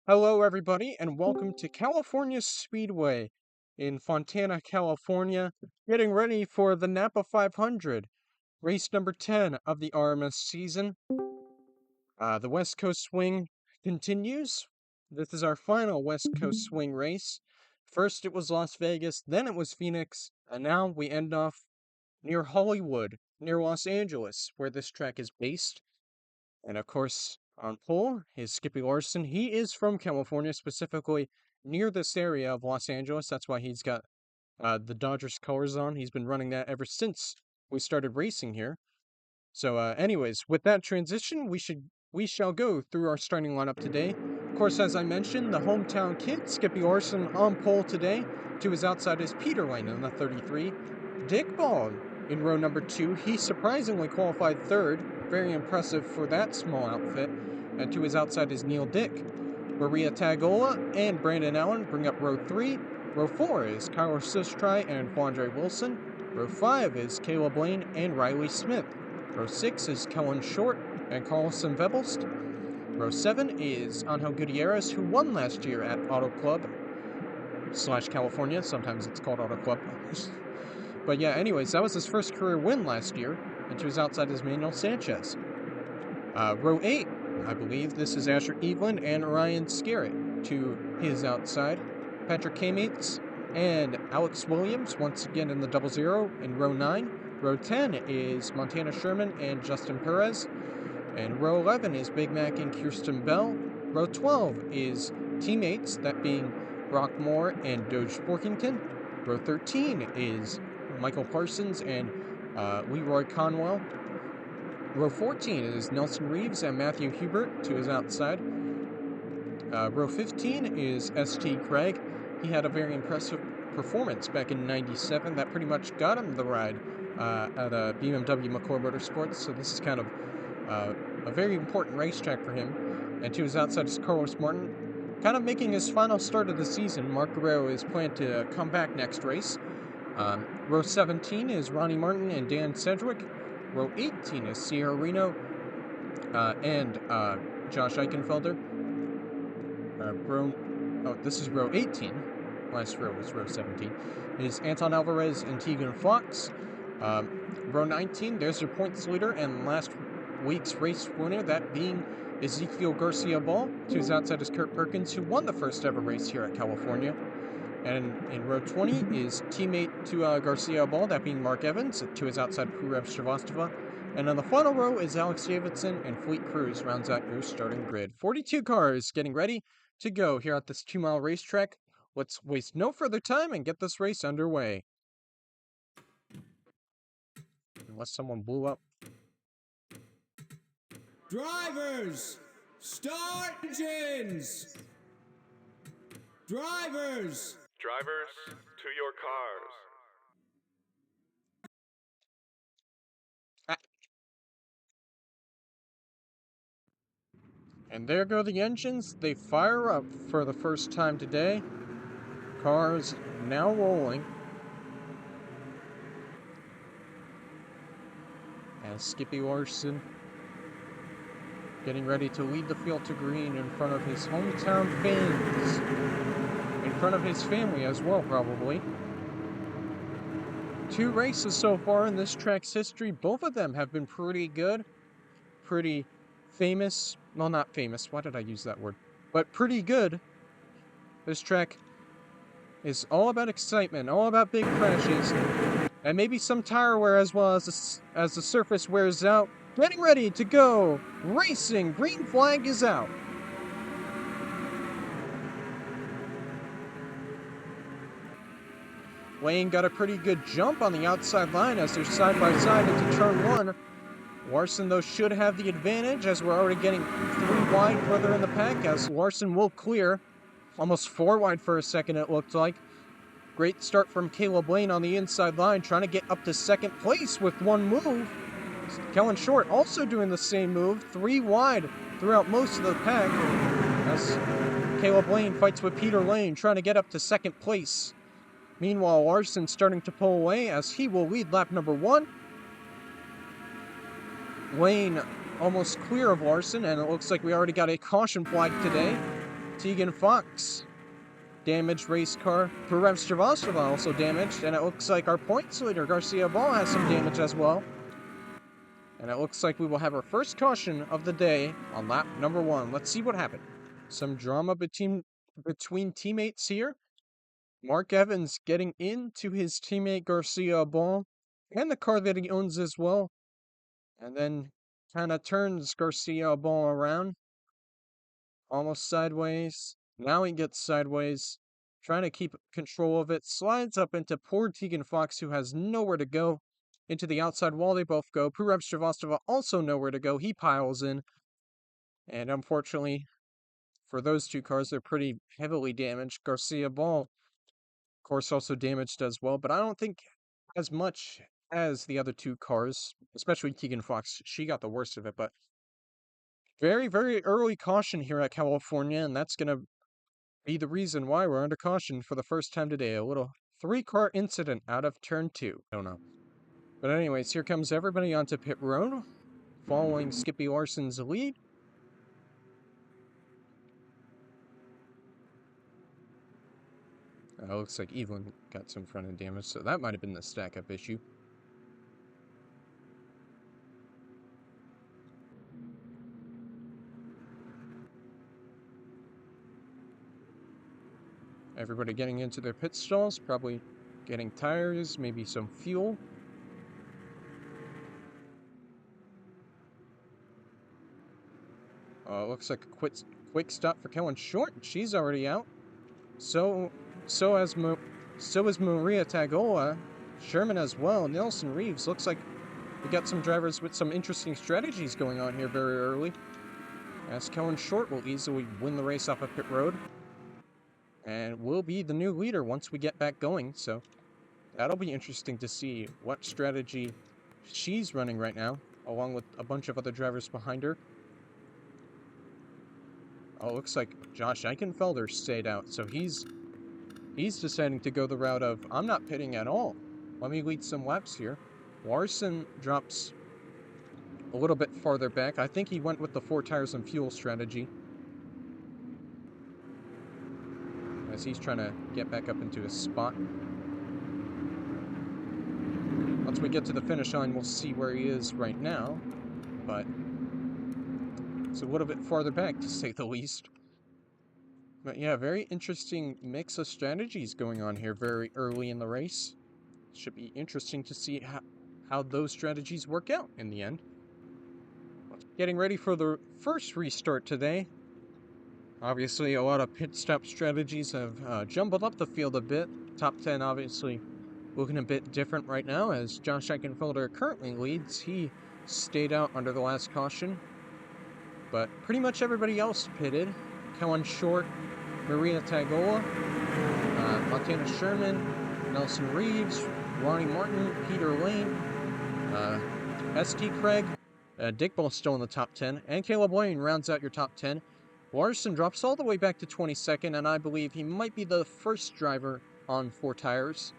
Hello, everybody, and welcome to California Speedway in Fontana, California, getting ready for the NAPA 500, race number 10 of the RMS season. The West Coast Swing continues. This is our final West Coast Swing race. First it was Las Vegas, then it was Phoenix, and now we end off near Hollywood, near Los Angeles, where this track is based. And of course, on pole is Skippy Larson. He is from California, specifically near this area of Los Angeles. That's why he's got the Dodgers colors on. He's been running that ever since we started racing here. So, anyways, with that transition, we shall go through our starting lineup today. Of course, as I mentioned, the hometown kid, Skippy Larson, on pole today. To his outside is Peter Lane in the 33. Dick Ball in row number 2. He surprisingly qualified third. Very impressive for that small outfit. And to his outside is Neil Dick. Maria Tagola and Brandon Allen bring up row 3. Row 4 is Kyler Sistry and Quandre Wilson. Row 5 is Caleb Lane and Riley Smith. Row 6 is Kellen Short and Carlson Vebelst. Row 7 is Angel Gutierrez, who won last year at Auto Club / California. Sometimes it's called Auto Club. But yeah, anyways, that was his first career win last year, and to his outside is Manuel Sanchez. Row 8, I believe this is Asher Evelyn and Ryan Scarrett. To his outside, Patrick Kamates and Alex Williams, once again in the 00 in row 9. Row 10 is Montana Sherman and Justin Perez. And row 11 is Big Mac and Kirsten Bell. Row 12 is teammates, that being Brock Moore and Doge Sporkington. Row 13 is Michael Parsons and Leroy Conwell. Row 14 is Nelson Reeves and Matthew Hubert to his outside. Row 15 is S.T. Craig. He had a very impressive performance back in '97 that pretty much got him the ride at BMW McClure Motorsports, so this is kind of a very important racetrack for him. And to his outside is Carlos Martin, kind of making his final start of the season. Mark Guerrero is planned to come back next race. Row 17 is Ronnie Martin and Dan Sedgwick. Row 18 is Sierra Reno and Josh Eichenfelder. This is row 18. Last row was row 17. Is Anton Alvarez and Tegan Fox. Row 19, there's your points leader and last week's race winner, that being Ezekiel Garcia Ball. To his outside is Kurt Perkins, who won the first ever race here at California. And in row 20 is teammate to Garcia Ball, that being Mark Evans. To his outside, Purev Shrivastava. And on the final row is Alex Davidson, and Fleet Cruz rounds out your starting grid. 42 cars getting ready to go here at this 2-mile racetrack. Let's waste no further time and get this race underway. Unless someone blew up. Drivers, start engines! Drivers! Drivers, to your cars. And there go the engines. They fire up for the first time today. Cars now rolling. As Skippy Larson getting ready to lead the field to green in front of his hometown fans. In front of his family as well, probably. 2 races so far in this track's history. Both of them have been pretty good. Pretty famous. Well, not famous. Why did I use that word? But pretty good. This track is all about excitement, all about big crashes, and maybe some tire wear as well as the surface wears out. Getting ready to go racing. Green flag is out. Lane got a pretty good jump on the outside line as they're side by side into turn 1. Larson, though, should have the advantage as we're already getting 3 wide further in the pack, as Larson will clear. Almost 4 wide for a second, it looked like. Great start from Caleb Lane on the inside line, trying to get up to second place with 1 move. Kellen Short also doing the same move, 3 wide throughout most of the pack, as Caleb Lane fights with Peter Lane, trying to get up to second place. Meanwhile, Larson starting to pull away as he will lead lap number 1. Lane almost clear of Larson, and it looks like we already got a caution flag today. Tegan Fox, damaged race car. Purev Stravostova also damaged, and it looks like our points leader, Garcia Ball, has some damage as well. And it looks like we will have our first caution of the day on lap number 1. Let's see what happened. Some drama between teammates here. Mark Evans getting into his teammate Garcia Ball and the car that he owns as well. And then kind of turns Garcia Ball around. Almost sideways. Now he gets sideways. Trying to keep control of it. Slides up into poor Tegan Fox, who has nowhere to go. Into the outside wall they both go. Purev Stravostova also nowhere to go. He piles in. And unfortunately, for those two cars, they're pretty heavily damaged. Garcia Ball, of course, also damaged as well. But I don't think as much as the other two cars, especially Tegan Fox. She got the worst of it. But very, very early caution here at California. And that's going to be the reason why we're under caution for the first time today. A little 3-car incident out of turn 2. I don't know. But anyways, here comes everybody onto pit road, following Skippy Larson's lead. Looks like Evelyn got some front end damage, so that might have been the stack-up issue. Everybody getting into their pit stalls, probably getting tires, maybe some fuel. Looks like a quick stop for Kellen Short. She's already out. So is Maria Tagola, Sherman as well. Nelson Reeves. Looks like we got some drivers with some interesting strategies going on here very early. As Kellen Short will easily win the race off of pit road. And will be the new leader once we get back going. So that'll be interesting to see what strategy she's running right now, along with a bunch of other drivers behind her. Oh, looks like Josh Eichenfelder stayed out, so he's deciding to go the route of, I'm not pitting at all. Let me lead some laps here. Larson drops a little bit farther back. I think he went with the 4 tires and fuel strategy, as he's trying to get back up into his spot. Once we get to the finish line, we'll see where he is right now, but it's a little bit farther back, to say the least. But yeah, very interesting mix of strategies going on here very early in the race. Should be interesting to see how those strategies work out in the end. Getting ready for the first restart today. Obviously, a lot of pit stop strategies have jumbled up the field a bit. Top 10, obviously, looking a bit different right now, as Josh Eichenfelder currently leads. He stayed out under the last caution. But pretty much everybody else pitted. Kellen Short, Maria Tagola, Montana Sherman, Nelson Reeves, Ronnie Martin, Peter Lane, S.T. Craig, Dick Ball still in the top 10, and Caleb Lane rounds out your top 10. Larson drops all the way back to 22nd, and I believe he might be the first driver on 4 tires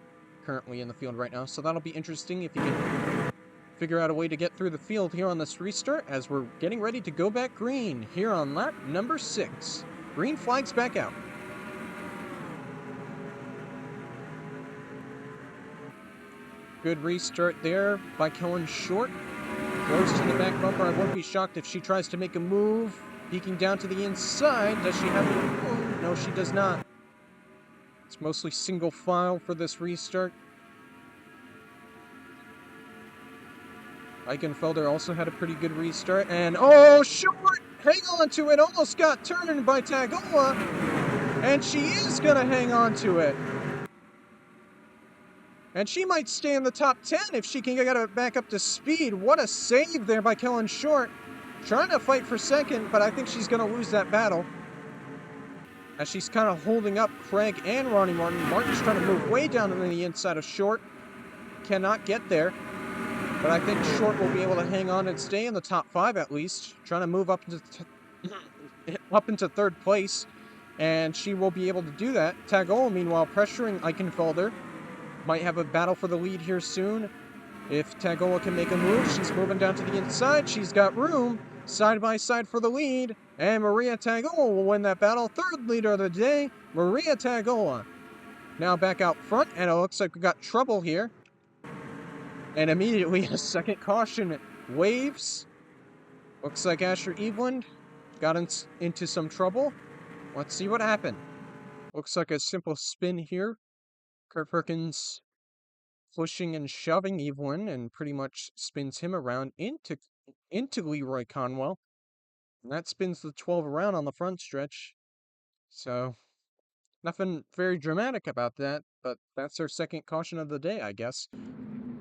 currently in the field right now, so that'll be interesting if he can figure out a way to get through the field here on this restart, as we're getting ready to go back green here on lap number 6. Green flags back out. Good restart there by Kellen Short. Goes to the back bumper. I wouldn't be shocked if she tries to make a move. Peeking down to the inside. Does she have any room? No, she does not. It's mostly single file for this restart. Eichenfelder also had a pretty good restart. And, oh, Short! Hang on to it! Almost got turned by Tagola. And she is going to hang on to it. And she might stay in the top 10 if she can get it back up to speed. What a save there by Kellen Short. Trying to fight for second, but I think she's going to lose that battle, as she's kind of holding up Craig and Ronnie Martin. Martin's trying to move way down to the inside of Short. Cannot get there. But I think Short will be able to hang on and stay in the top 5 at least. Trying to move up into third place. And she will be able to do that. Tagola, meanwhile, pressuring Eichenfelder. Might have a battle for the lead here soon. If Tagola can make a move, she's moving down to the inside. She's got room. side by side for the lead. And Maria Tagola will win that battle. Third leader of the day, Maria Tagola. Now back out front, and it looks like we got trouble here. And immediately a second caution waves. Looks like Asher Eveland got into some trouble. Let's see what happened. Looks like a simple spin here. Kurt Perkins pushing and shoving Evelyn and pretty much spins him around into Leroy Conwell. And that spins the 12 around on the front stretch. So, nothing very dramatic about that, but that's our second caution of the day, I guess.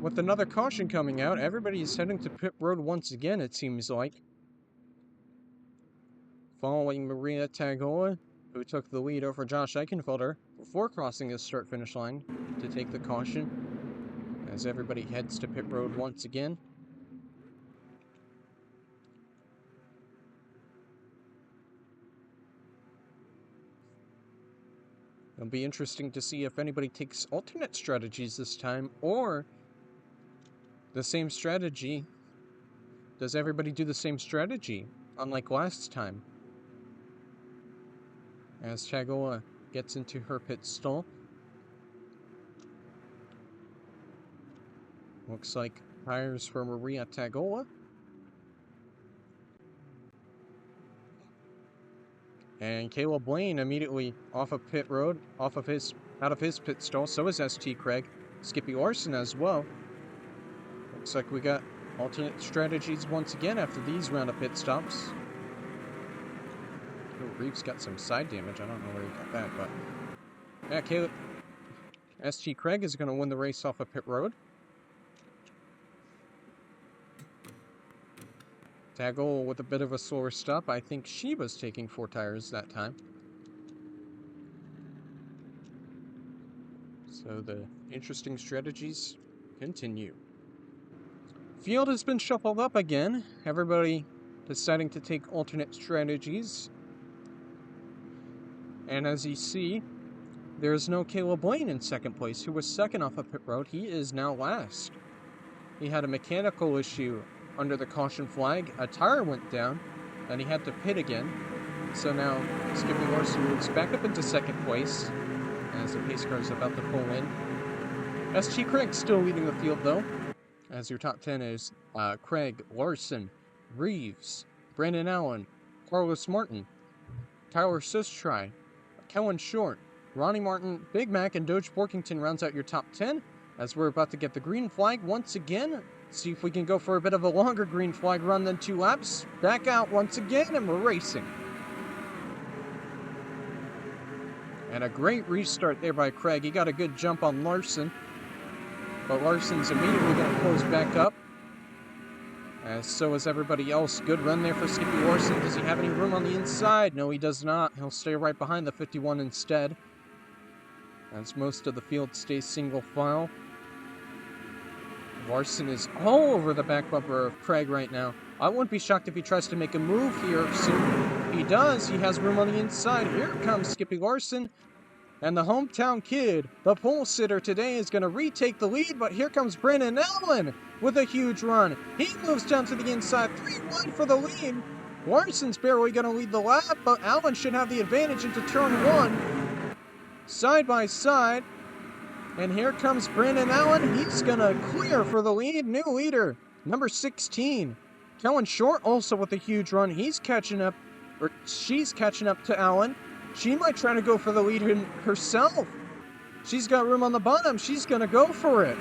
With another caution coming out, everybody's heading to pit road once again, it seems like. Following Maria Tagola, who took the lead over Josh Eichenfelder before crossing the start-finish line to take the caution, as everybody heads to pit road once again. It'll be interesting to see if anybody takes alternate strategies this time, or the same strategy. Does everybody do the same strategy, unlike last time? As Tagola gets into her pit stall. Looks like tires for Maria Tagola. And Caleb Blaine immediately off of pit road, out of his pit stall. So is ST Craig. Skippy Larson as well. Looks like we got alternate strategies once again after these round of pit stops. Oh, Reeves got some side damage. I don't know where he got that, but yeah, Caleb. ST Craig is going to win the race off of pit road. Tagola with a bit of a slower stop. I think she was taking 4 tires that time. So the interesting strategies continue. Field has been shuffled up again. Everybody deciding to take alternate strategies. And as you see, there's no Caleb Blaine in second place, who was second off of pit road. He is now last. He had a mechanical issue under the caution flag. A tire went down, then he had to pit again. So now Skippy Larson moves back up into second place as the pace car is about to pull in. ST Craig still leading the field though, as your top 10 is Craig, Larson, Reeves, Brandon Allen, Carlos Martin, Tyler Sustry, Kellen Short, Ronnie Martin, Big Mac, and Doge Porkington rounds out your top 10 as we're about to get the green flag once again. See if we can go for a bit of a longer green flag run than 2 laps. Back out once again, and we're racing. And a great restart there by Craig. He got a good jump on Larson. But Larson's immediately going to close back up. As so is everybody else. Good run there for Skippy Larson. Does he have any room on the inside? No, he does not. He'll stay right behind the 51 instead, as most of the field stays single file. Larson is all over the back bumper of Craig right now. I wouldn't be shocked if he tries to make a move here soon. He does. He has room on the inside. Here comes Skippy Larson. And the hometown kid, the pole sitter today, is going to retake the lead. But here comes Brandon Allen with a huge run. He moves down to the inside. 3-1 for the lead. Larson's barely going to lead the lap, but Allen should have the advantage into turn 1. Side by side. And here comes Brandon Allen. He's going to clear for the lead. New leader, number 16. Kellen Short also with a huge run. He's catching up, or she's catching up to Allen. She might try to go for the lead herself. She's got room on the bottom. She's going to go for it.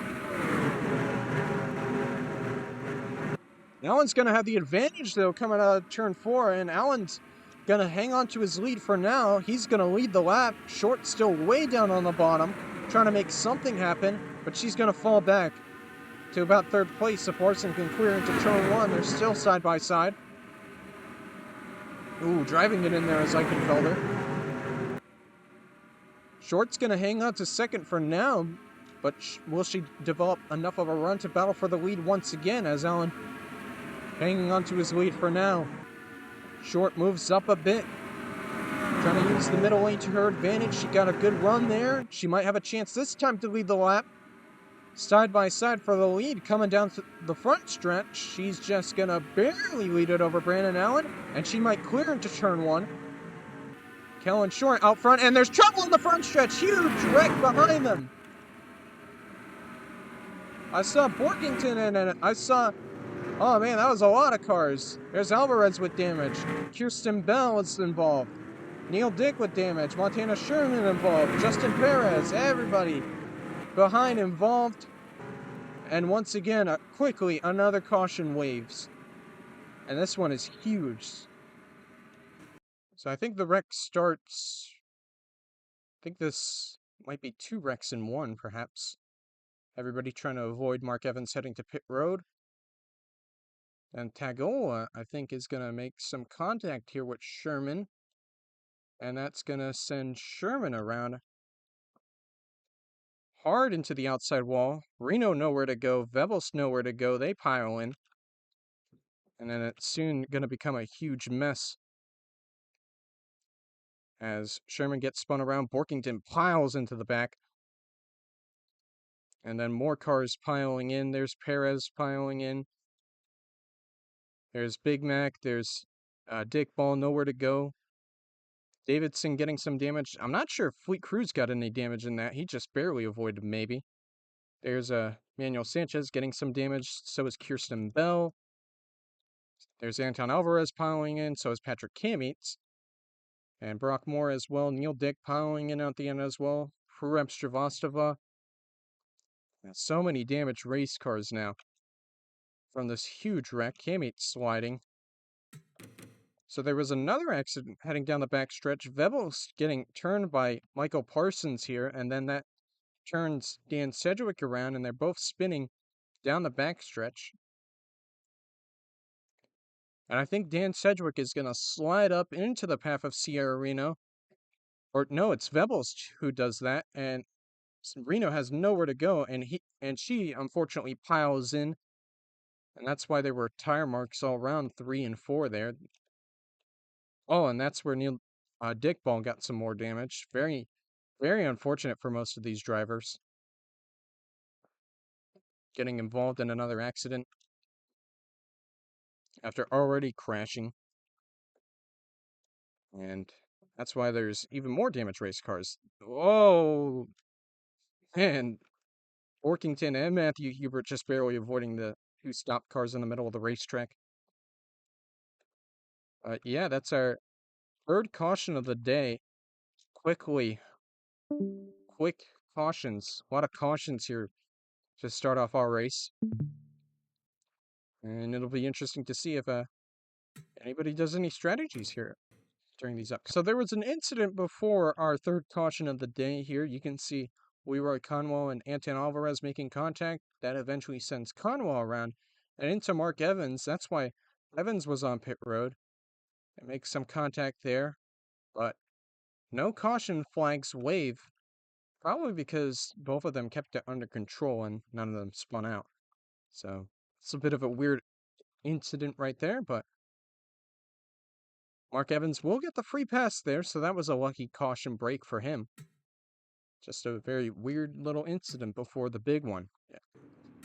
Allen's going to have the advantage, though, coming out of turn 4. And Allen's going to hang on to his lead for now. He's going to lead the lap. Short still way down on the bottom, trying to make something happen. But she's going to fall back to about 3rd place if Larson can clear into turn 1. They're still side by side. Ooh, driving it in there is Eichenfelder. Short's going to hang on to 2nd for now, but will she develop enough of a run to battle for the lead once again, as Allen hanging on to his lead for now. Short moves up a bit, trying to use the middle lane to her advantage. She got a good run there. She might have a chance this time to lead the lap. side by side for the lead coming down the front stretch. She's just gonna barely lead it over Brandon Allen, and she might clear into turn 1. Kellen Short out front, and there's trouble in the front stretch. Huge wreck behind them. I saw Borkington and I saw, oh man, that was a lot of cars. There's Alvarez with damage. Kirsten Bell is involved. Neil Dick with damage. Montana Sherman involved. Justin Perez, everybody behind involved. And once again, quickly, another caution waves. And this one is huge. So I think the wreck starts, I think this might be 2 wrecks in 1, perhaps. Everybody trying to avoid Mark Evans heading to pit road. And Tagola, I think, is going to make some contact here with Sherman. And that's going to send Sherman around hard into the outside wall. Reno nowhere to go. Vebels nowhere to go. They pile in. And then it's soon going to become a huge mess. As Sherman gets spun around, Borkington piles into the back. And then more cars piling in. There's Perez piling in. There's Big Mac. There's Dick Ball, nowhere to go. Davidson getting some damage. I'm not sure if Fleet Cruz got any damage in that. He just barely avoided, maybe. There's Manuel Sanchez getting some damage. So is Kirsten Bell. There's Anton Alvarez piling in. So is Patrick Kamitz. And Brock Moore as well. Neil Dick piling in at the end as well. Prurep Stravostova. So many damaged race cars now from this huge wreck. Kamitz sliding. So there was another accident heading down the backstretch. Vebels getting turned by Michael Parsons here, and then that turns Dan Sedgwick around, and they're both spinning down the backstretch. And I think Dan Sedgwick is going to slide up into the path of Sierra Reno. Or no, it's Vebels who does that, and Reno has nowhere to go, and she unfortunately piles in. And that's why there were tire marks all around 3 and 4 there. Oh, and that's where Dick Ball got some more damage. Very, very unfortunate for most of these drivers. Getting involved in another accident after already crashing. And that's why there's even more damaged race cars. Whoa! And Orkington and Matthew Hubert just barely avoiding the 2 stop cars in the middle of the racetrack. Yeah, that's our 3rd caution of the day. Quick cautions. A lot of cautions here to start off our race. And it'll be interesting to see if anybody does any strategies here during these up. So there was an incident before our 3rd caution of the day here. You can see Leroy Conwell and Anton Alvarez making contact. That eventually sends Conwell around and into Mark Evans. That's why Evans was on pit road. It makes some contact there, but no caution flags wave. Probably because both of them kept it under control and none of them spun out. So it's a bit of a weird incident right there, but Mark Evans will get the free pass there, so that was a lucky caution break for him. Just a very weird little incident before the big one,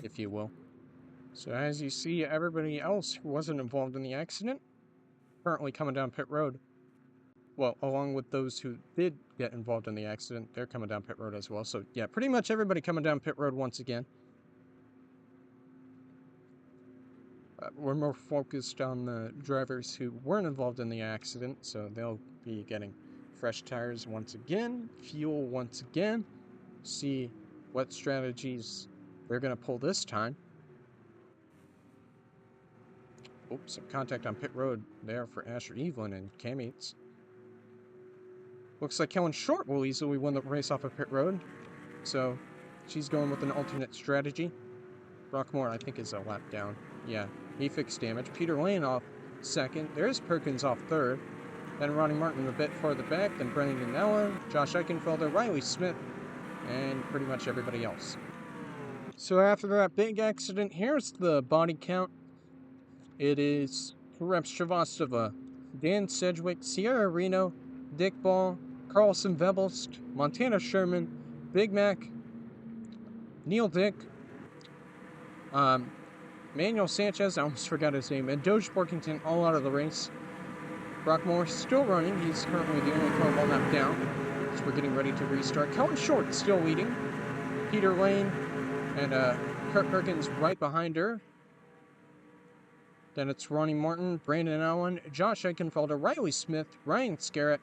if you will. So as you see, everybody else who wasn't involved in the accident currently coming down pit road. Well, along with those who did get involved in the accident, they're coming down pit road as well. So yeah, pretty much everybody coming down pit road once again. We're more focused on the drivers who weren't involved in the accident, so they'll be getting fresh tires once again, fuel once again, see what strategies they're going to pull this time. Oops, some contact on pit road there for Asher Evelyn and Kamitz. Looks like Kellen Short will easily win the race off of pit road, so she's going with an alternate strategy. Rockmore, I think, is a lap down. Yeah, he fixed damage. Peter Lane off 2nd. There's Perkins off 3rd. Then Ronnie Martin a bit farther back. Then Brendan Ganella, Josh Eichenfelder, Riley Smith, and pretty much everybody else. So after that big accident, here's the body count. It is Rep Stravostova, Dan Sedgwick, Sierra Reno, Dick Ball, Carlson Vebelst, Montana Sherman, Big Mac, Neil Dick, Manuel Sanchez, I almost forgot his name, and Doge Borkington all out of the race. Brock Moore still running. He's currently the only car well knocked down. So we're getting ready to restart. Kellen Short still leading. Peter Lane and Kurt Perkins right behind her. Then it's Ronnie Martin, Brandon Allen, Josh Eichenfelder, Riley Smith, Ryan Scarrett,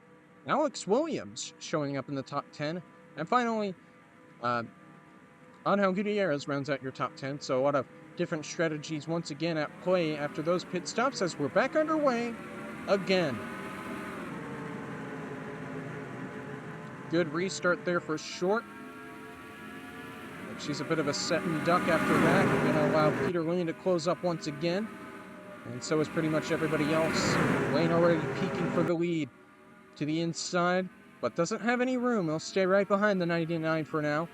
Alex Williams showing up in the top 10. And finally, Angel Gutierrez rounds out your top 10. So a lot of different strategies once again at play after those pit stops as we're back underway again. Good restart there for Short. She's a bit of a set and duck after that. We're going to allow Peter Lane to close up once again. And so is pretty much everybody else. Lane already peeking for the lead to the inside, but doesn't have any room. He'll stay right behind the 99 for now.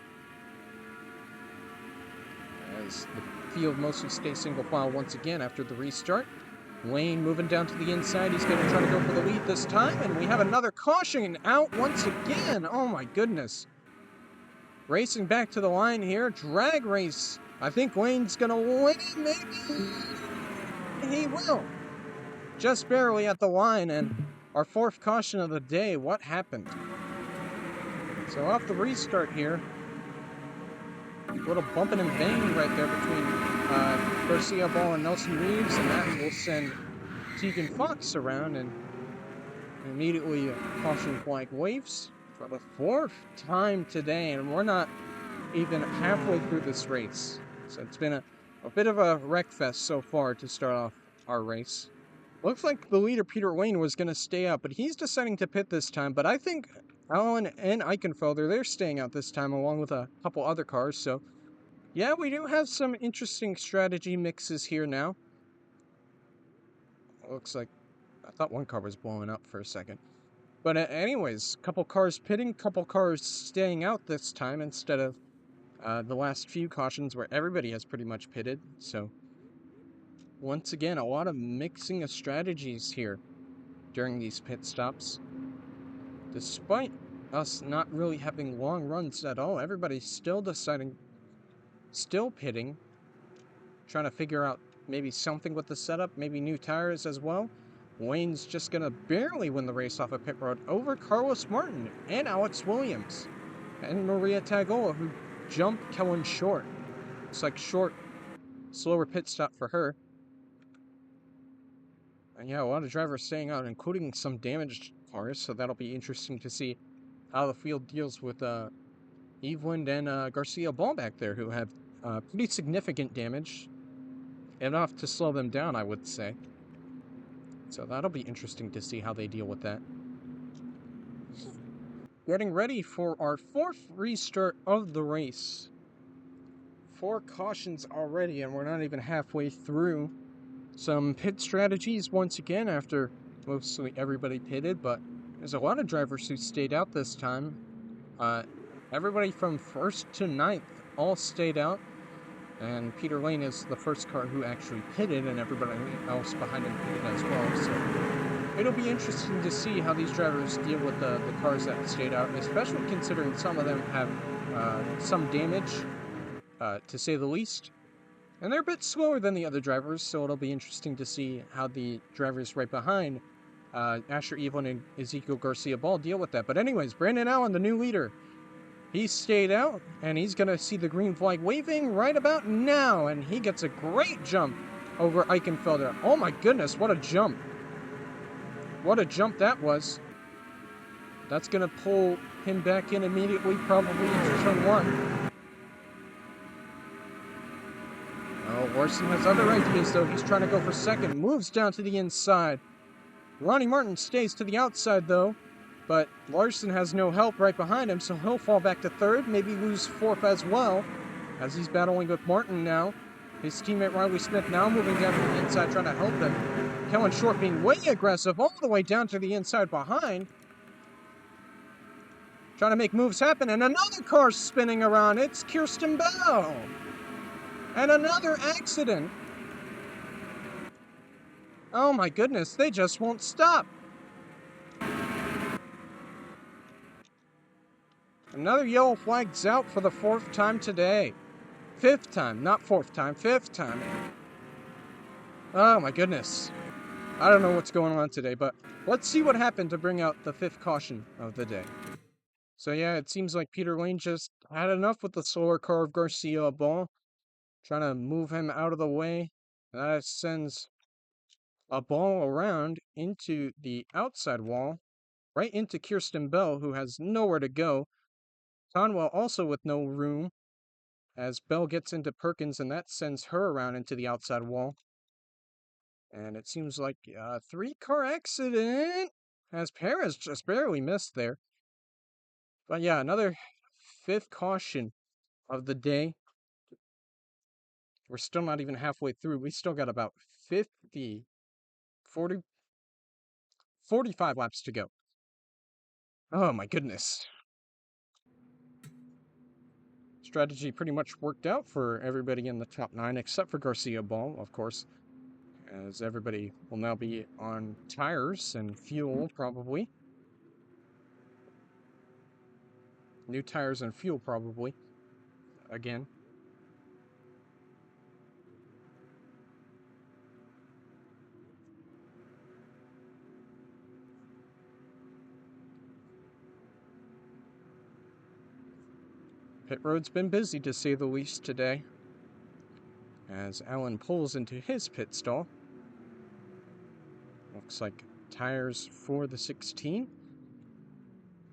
As the field mostly stays single file once again after the restart. Lane moving down to the inside. He's going to try to go for the lead this time. And we have another caution out once again. Oh my goodness. Racing back to the line here. Drag race. I think Lane's going to win, maybe. He will. Just barely at the line, and our fourth caution of the day. What happened? So off the restart here. A little bumping and banging right there between Garcia Ball and Nelson Reeves, and that will send Tegan Fox around, and immediately a caution flag waves for the fourth time today, and we're not even halfway through this race. So it's been a bit of a wreck fest so far to start off our race. Looks like the leader, Peter Lane, was going to stay out, but he's deciding to pit this time. But I think Allen and Eichenfelder, they're staying out this time along with a couple other cars. So, yeah, we do have some interesting strategy mixes here now. Looks like, I thought one car was blowing up for a second. But anyways, couple cars pitting, couple cars staying out this time instead of the last few cautions where everybody has pretty much pitted. So once again, a lot of mixing of strategies here during these pit stops. Despite us not really having long runs at all, everybody's still still pitting, trying to figure out maybe something with the setup, maybe new tires as well. Wayne's just going to barely win the race off a pit road over Carlos Martin and Alex Williams and Maria Tagola, who jumped Kellen Short. Looks like Short, slower pit stop for her. And yeah, a lot of drivers staying out, including some damaged cars, so that'll be interesting to see how the field deals with Eveland and Garcia Ball back there, who have pretty significant damage. Enough to slow them down, I would say. So that'll be interesting to see how they deal with that. Getting ready for our fourth restart of the race. 4 cautions already, and we're not even halfway through. Some pit strategies once again after mostly everybody pitted, but there's a lot of drivers who stayed out this time. Everybody from 1st to 9th all stayed out. And Peter Lane is the first car who actually pitted, and everybody else behind him pitted as well. So it'll be interesting to see how these drivers deal with the cars that stayed out, especially considering some of them have some damage, to say the least. And they're a bit slower than the other drivers, so it'll be interesting to see how the drivers right behind Asher Evelyn and Ezekiel Garcia Ball deal with that. But anyways, Brandon Allen, the new leader, he stayed out, and he's going to see the green flag waving right about now, and he gets a great jump over Eichenfelder. Oh my goodness, what a jump. What a jump that was. That's going to pull him back in immediately, probably into turn 1. Oh, Larson has other ideas, though. He's trying to go for second, moves down to the inside. Ronnie Martin stays to the outside, though. But Larson has no help right behind him, so he'll fall back to 3rd, maybe lose 4th as well, as he's battling with Martin now. His teammate Riley Smith now moving down to the inside, trying to help him. Kellen Short being way aggressive, all the way down to the inside behind. Trying to make moves happen, and another car spinning around. It's Kirsten Bell. And another accident. Oh my goodness, they just won't stop. Another yellow flag's out for the 4th time today. Fifth time, not fourth time, fifth time. Oh my goodness. I don't know what's going on today, but let's see what happened to bring out the fifth caution of the day. So yeah, it seems like Peter Lane just had enough with the slower car of Garcia Ball, trying to move him out of the way. That sends a ball around into the outside wall, right into Kirsten Bell, who has nowhere to go. Conwell also with no room, as Bell gets into Perkins, and that sends her around into the outside wall. And it seems like a three-car accident, as Perez just barely missed there. But yeah, another fifth caution of the day. We're still not even halfway through. We still got about 45 laps to go. Oh my goodness. Strategy pretty much worked out for everybody in the top 9, except for Garcia Ball, of course, as everybody will now be on tires and fuel, probably. New tires and fuel, probably. Again. Pit road's been busy, to say the least, today, as Alan pulls into his pit stall. Looks like tires for the 16,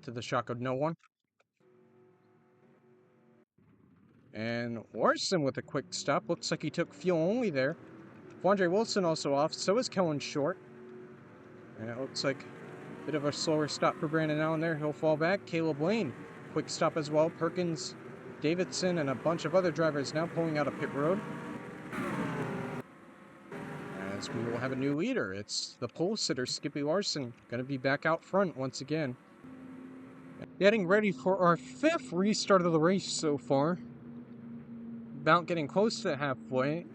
to the shock of no one. And Larson with a quick stop. Looks like he took fuel only there. Andre Wilson also off, so is Kellen Short. And it looks like a bit of a slower stop for Brandon Allen there. He'll fall back. Caleb Lane, quick stop as well. Perkins, Davidson, and a bunch of other drivers now pulling out of pit road. As we will have a new leader. It's the pole sitter, Skippy Larson, going to be back out front once again. Getting ready for our 5th restart of the race so far. About getting close to halfway.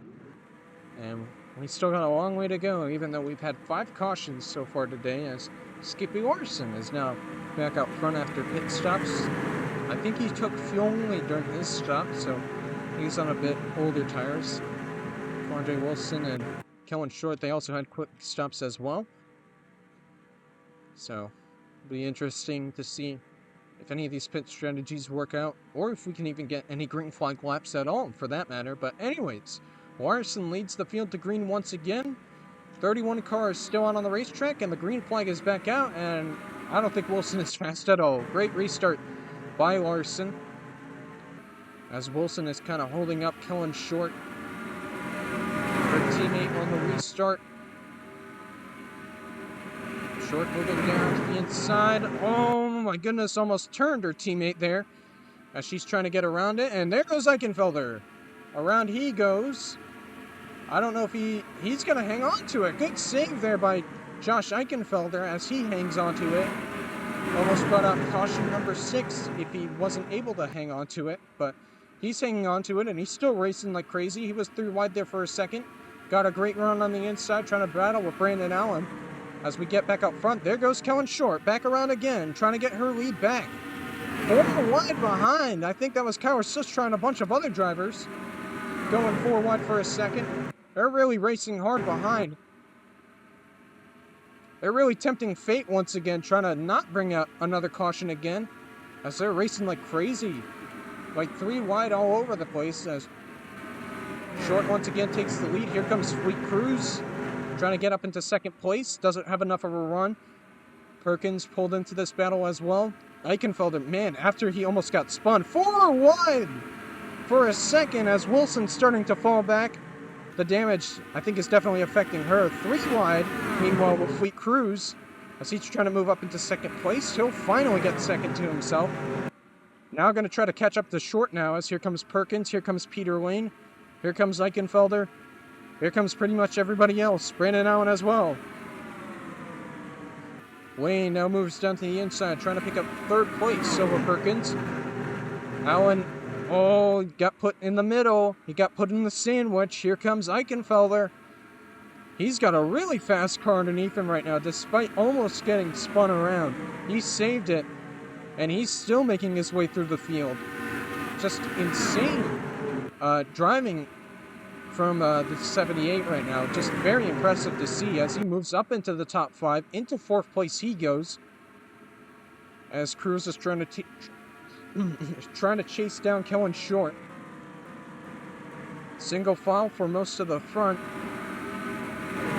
And we still got a long way to go, even though we've had 5 cautions so far today, as Skippy Larson is now back out front after pit stops. I think he took fuel only during his stop, so he's on a bit older tires. Andre Wilson and Kellen Short, they also had quick stops as well. So it'll be interesting to see if any of these pit strategies work out, or if we can even get any green flag laps at all, for that matter. But anyways, Larson leads the field to green once again. 31 cars still out on the racetrack, and the green flag is back out, and I don't think Wilson is fast at all. Great restart by Larson, as Wilson is kind of holding up Kellen Short, her teammate on the restart. Short moving down to the inside. Oh my goodness, almost turned her teammate there as she's trying to get around it. And there goes Eichenfelder. Around he goes. I don't know if he's going to hang on to it. Good save there by Josh Eichenfelder as he hangs on to it. Almost brought out caution number 6 if he wasn't able to hang on to it. But he's hanging on to it, and he's still racing like crazy. He was 3 wide there for a second. Got a great run on the inside, trying to battle with Brandon Allen. As we get back up front, there goes Kellen Short, back around again, trying to get her lead back. 4 wide behind. I think that was Kyle Sustra and a bunch of other drivers going 4 wide for a second. They're really racing hard behind. They're really tempting fate once again, trying to not bring out another caution again, as they're racing like crazy. Like 3 wide all over the place, as Short once again takes the lead. Here comes Fleet Cruz, trying to get up into 2nd place. Doesn't have enough of a run. Perkins pulled into this battle as well. Eichenfelder, man, after he almost got spun, 4 wide for a second as Wilson's starting to fall back. The damage, I think, is definitely affecting her. 3 wide, meanwhile, with Fleet Cruz, as he's trying to move up into 2nd place. He'll finally get 2nd to himself. Now going to try to catch up to Short now, as here comes Perkins, here comes Peter Lane, here comes Eichenfelder. Here comes pretty much everybody else. Brandon Allen as well. Wayne now moves down to the inside, trying to pick up 3rd place over Perkins. Allen, got put in the middle. He got put in the sandwich. Here comes Eichenfelder. He's got a really fast car underneath him right now, despite almost getting spun around. He saved it, and he's still making his way through the field. Just insane. driving from the 78 right now. Just very impressive to see as he moves up into the top 5. Into 4th place he goes. As Cruz is trying to chase down Kellen Short. Single file for most of the front.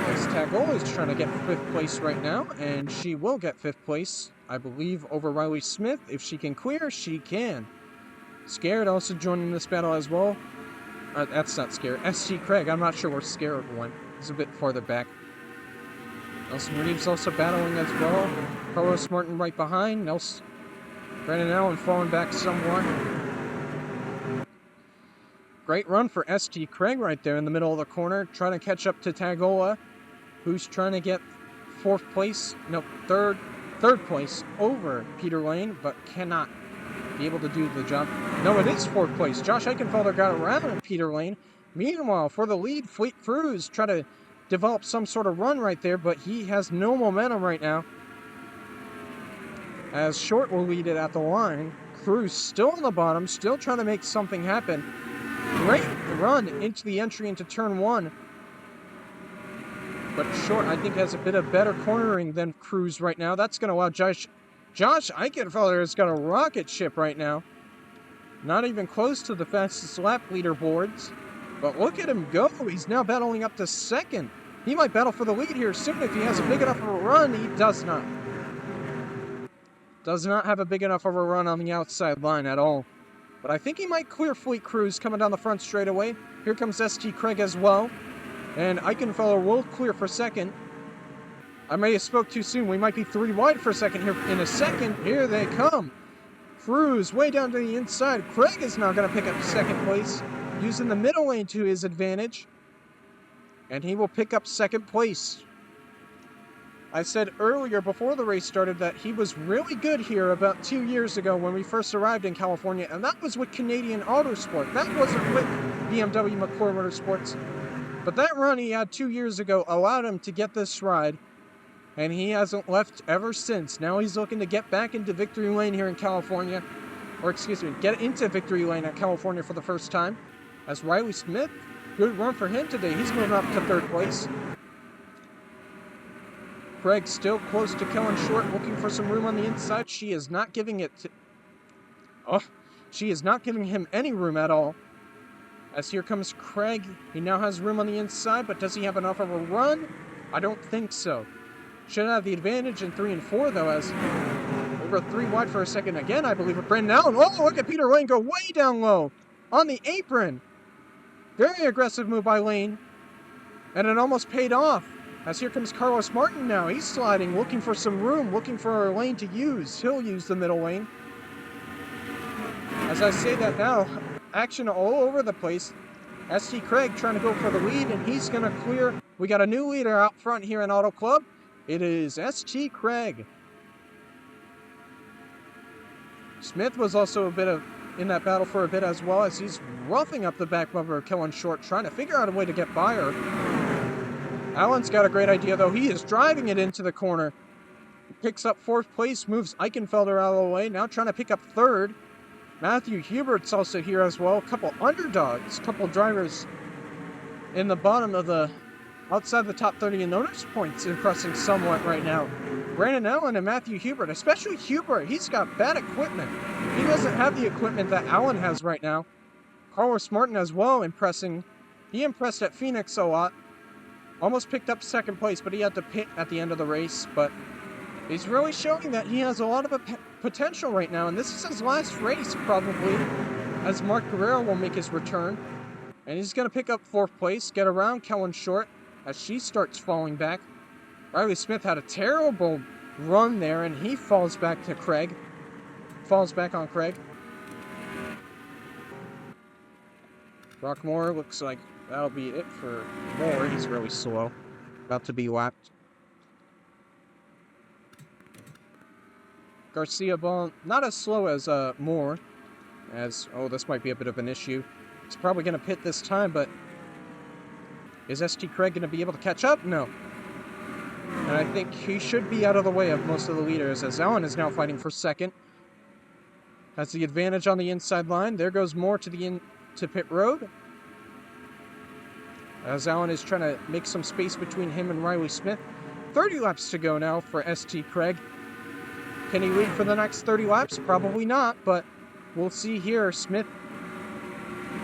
As Tagola is trying to get 5th place right now, and she will get 5th place, I believe, over Riley Smith. If she can clear, she can. Scared also joining this battle as well. That's not Scared. ST Craig, I'm not sure where Scared went. He's a bit farther back. Nelson Reeves also battling as well. Carlos Martin right behind. Brandon Allen falling back somewhat. Great run for ST Craig right there in the middle of the corner, trying to catch up to Tagola, who's trying to get 4th place, no, third place over Peter Lane, but cannot be able to do the job. No, it is 4th place. Josh Eichenfelder got around Peter Lane. Meanwhile, for the lead, Fleet Cruz try to develop some sort of run right there, but he has no momentum right now. As Short will lead it at the line. Cruz still on the bottom, still trying to make something happen. Great run into the entry into turn 1. But Short, I think, has a bit of better cornering than Cruz right now. That's going to allow Josh Eichenfelder is going to rocket ship right now. Not even close to the fastest lap leaderboards. But look at him go. He's now battling up to 2nd. He might battle for the lead here soon if he has a big enough of a run. He does not. Does not have a big enough of a run on the outside line at all. But I think he might clear Fleet Cruz coming down the front straightaway. Here comes ST Craig as well. And Eichenfelder will clear for 2nd. I may have spoke too soon. We might be 3 wide for 2nd here in a second. Here they come. Cruz way down to the inside. Craig is now going to pick up 2nd place, using the middle lane to his advantage. And he will pick up 2nd place. I said earlier before the race started that he was really good here about 2 years ago when we first arrived in California, and that was with Canadian Autosport. That wasn't with BMW McClure Motorsports. But that run he had 2 years ago allowed him to get this ride, and he hasn't left ever since. Now he's looking to get back into victory lane here in California, or excuse me, get into victory lane at California for the first time. As Riley Smith, good run for him today. He's moving up to 3rd place. Craig still close to Kellen Short, looking for some room on the inside. She is not giving it to... she is not giving him any room at all. As here comes Craig. He now has room on the inside, but does he have enough of a run? I don't think so. Should have the advantage in 3 and 4, though, as over 3 wide for a second again, I believe, with Brandon Allen. Oh, look at Peter Lane go way down low on the apron. Very aggressive move by Lane, and it almost paid off. As here comes Carlos Martin now. He's sliding, looking for some room, looking for a lane to use. He'll use the middle lane. As I say that now, action all over the place. ST Craig trying to go for the lead, and he's going to clear. We got a new leader out front here in Auto Club. It is ST Craig. Smith was also a bit in that battle for a bit as well, as he's roughing up the back bumper of Kellen Short, trying to figure out a way to get by her. Allen's got a great idea, though. He is driving it into the corner. Picks up 4th place, moves Eichenfelder out of the way. Now trying to pick up 3rd. Matthew Hubert's also here as well. A couple underdogs, a couple drivers in the bottom of the... outside the top 30 in notice points, impressing somewhat right now. Brandon Allen and Matthew Hubert, especially Hubert, he's got bad equipment. He doesn't have the equipment that Allen has right now. Carlos Martin as well, impressing. He impressed at Phoenix a lot. Almost picked up 2nd place, but he had to pit at the end of the race. But he's really showing that he has a lot of potential right now. And this is his last race, probably, as Mark Guerrero will make his return. And he's going to pick up 4th place, get around Kellen Short as she starts falling back. Riley Smith had a terrible run there, and he falls back to Craig. Falls back on Craig. Brock Moore looks like that'll be it for Moore. He's really slow. About to be lapped. Garcia Ball, not as slow as Moore. As, oh, this might be a bit of an issue. He's probably going to pit this time, but is ST Craig going to be able to catch up? No. And I think he should be out of the way of most of the leaders, as Allen is now fighting for 2nd. Has the advantage on the inside line. There goes Moore to the to pit road. As Alan is trying to make some space between him and Riley Smith. 30 laps to go now for ST Craig. Can he lead for the next 30 laps? Probably not, but we'll see here. Smith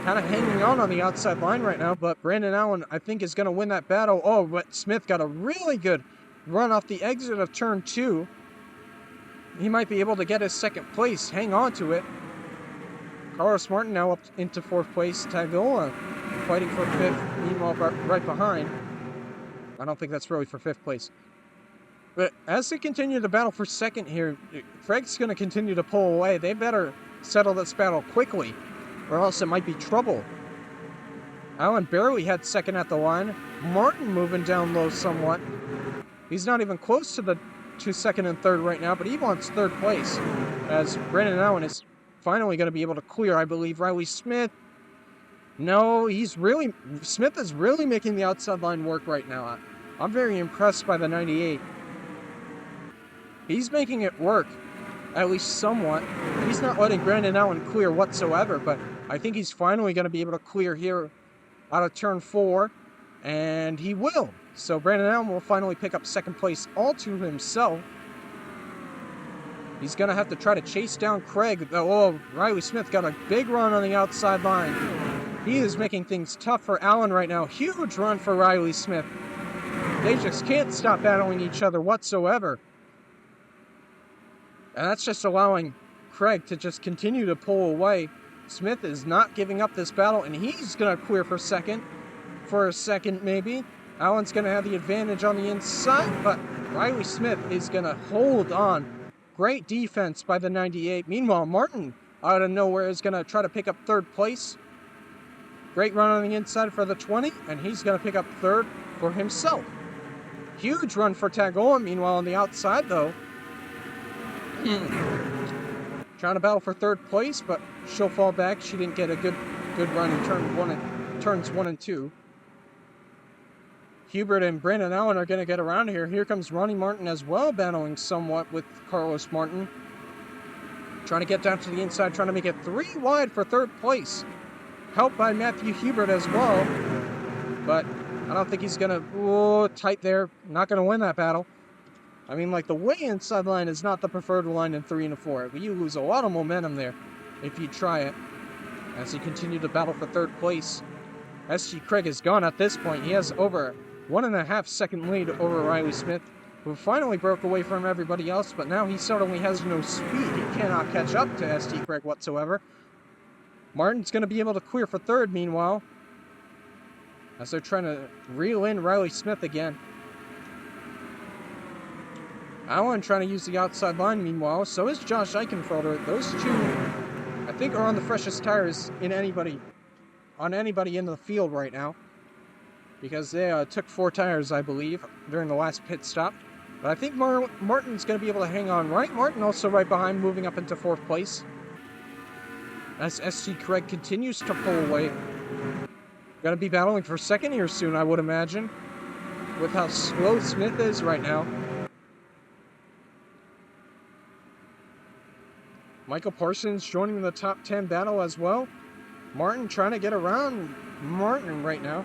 kind of hanging on the outside line right now, but Brandon Allen, I think, is going to win that battle. Oh, but Smith got a really good run off the exit of turn 2. He might be able to get his second place. Hang on to it. Carlos Martin now up into 4th place. Tagola fighting for 5th, meanwhile right behind. I don't think that's really for 5th place. But as they continue to battle for 2nd here, Craig's going to continue to pull away. They better settle this battle quickly, or else it might be trouble. Allen barely had 2nd at the line. Martin moving down low somewhat. He's not even close to 2nd and 3rd right now, but he wants 3rd place, as Brandon Allen is finally going to be able to clear, I believe, Riley Smith. No, Smith is really making the outside line work right now. I'm very impressed by the 98. He's making it work, at least somewhat. He's not letting Brandon Allen clear whatsoever, but I think he's finally going to be able to clear here out of turn 4, and he will. So Brandon Allen will finally pick up 2nd place all to himself. He's going to have to try to chase down Craig. Oh, Riley Smith got a big run on the outside line. He is making things tough for Allen right now. Huge run for Riley Smith. They just can't stop battling each other whatsoever. And that's just allowing Craig to just continue to pull away. Smith is not giving up this battle, and he's going to clear for 2nd. For a second, maybe. Allen's going to have the advantage on the inside, but Riley Smith is going to hold on. Great defense by the 98. Meanwhile, Martin, out of nowhere, is going to try to pick up 3rd place. Great run on the inside for the 20, and he's going to pick up 3rd for himself. Huge run for Tagola, meanwhile, on the outside, though. Trying to battle for 3rd place, but she'll fall back. She didn't get a good run in turns 1 and 2. Hubert and Brandon Allen are going to get around here. Here comes Ronnie Martin as well, battling somewhat with Carlos Martin. Trying to get down to the inside, trying to make it 3 wide for 3rd place. Helped by Matthew Hubert as well. But I don't think he's going to... Oh, tight there. Not going to win that battle. I mean, like, the way inside line is not the preferred line in 3 and 4. But you lose a lot of momentum there if you try it. As he continued to battle for 3rd place. SG Craig is gone at this point. He has over 1.5 second lead over Riley Smith, who finally broke away from everybody else, but now he certainly has no speed. He cannot catch up to SG Craig whatsoever. Martin's going to be able to clear for 3rd, meanwhile, as they're trying to reel in Riley Smith again. Allen trying to use the outside line, meanwhile. So is Josh Eichenfelder. Those two, I think, are on the freshest tires on anybody in the field right now, because they took 4 tires, I believe, during the last pit stop. But I think Martin's going to be able to hang on, right? Martin also right behind, moving up into 4th place. As SG Craig continues to pull away. Going to be battling for 2nd here soon, I would imagine, with how slow Smith is right now. Michael Parsons joining the top 10 battle as well. Martin trying to get around Martin right now.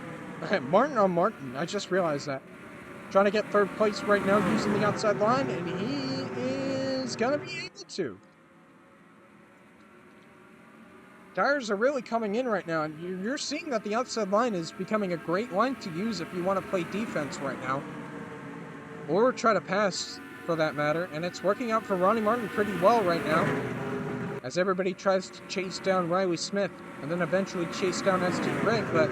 Martin on Martin, I just realized that. Trying to get 3rd place right now using the outside line, and he is going to be able to. Tires are really coming in right now, and you're seeing that the outside line is becoming a great line to use if you want to play defense right now. Or try to pass, for that matter, and it's working out for Ronnie Martin pretty well right now, as everybody tries to chase down Riley Smith, and then eventually chase down ST Craig, but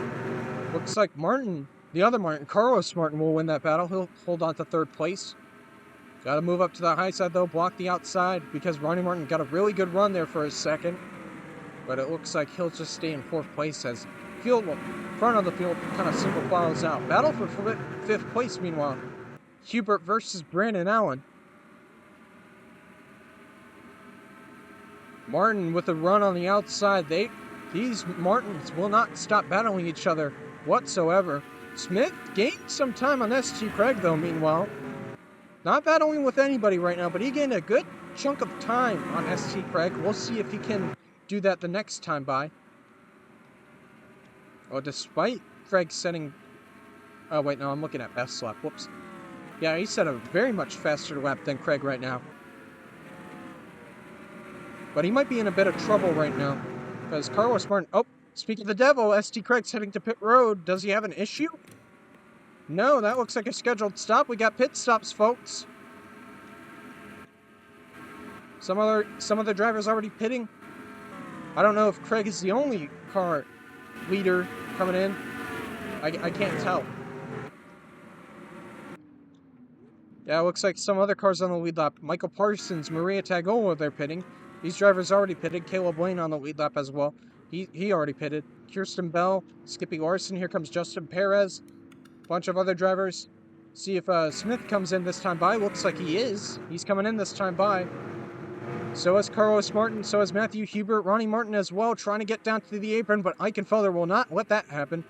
looks like Martin, the other Martin, Carlos Martin, will win that battle. He'll hold on to 3rd place. Got to move up to the high side, though, block the outside, because Ronnie Martin got a really good run there for a second. But it looks like he'll just stay in 4th place as front of the field kind of single files out. Battle for 5th place, meanwhile. Hubert versus Brandon Allen. Martin with a run on the outside. These Martins will not stop battling each other whatsoever. Smith gained some time on ST Craig, though, meanwhile. Not battling with anybody right now, but he gained a good chunk of time on ST Craig. We'll see if he can do that the next time by. Well, despite Craig setting... Oh, wait, no, I'm looking at best lap. Whoops. Yeah, he set a very much faster lap than Craig right now. But he might be in a bit of trouble right now. Because Carlos Martin... Oh, speaking of the devil, ST Craig's heading to pit road. Does he have an issue? No, that looks like a scheduled stop. We got pit stops, folks. Some other drivers already pitting. I don't know if Craig is the only car leader coming in. I can't tell. Yeah, it looks like some other cars on the lead lap. Michael Parsons, Maria Tagola, they're pitting. These drivers already pitted. Caleb Lane on the lead lap as well. He already pitted. Kirsten Bell, Skippy Larson. Here comes Justin Perez. Bunch of other drivers. See if Smith comes in this time by. Looks like he is. He's coming in this time by. So is Carlos Martin. So is Matthew Hubert. Ronnie Martin as well, trying to get down to the apron, but Eichenfelder will not let that happen.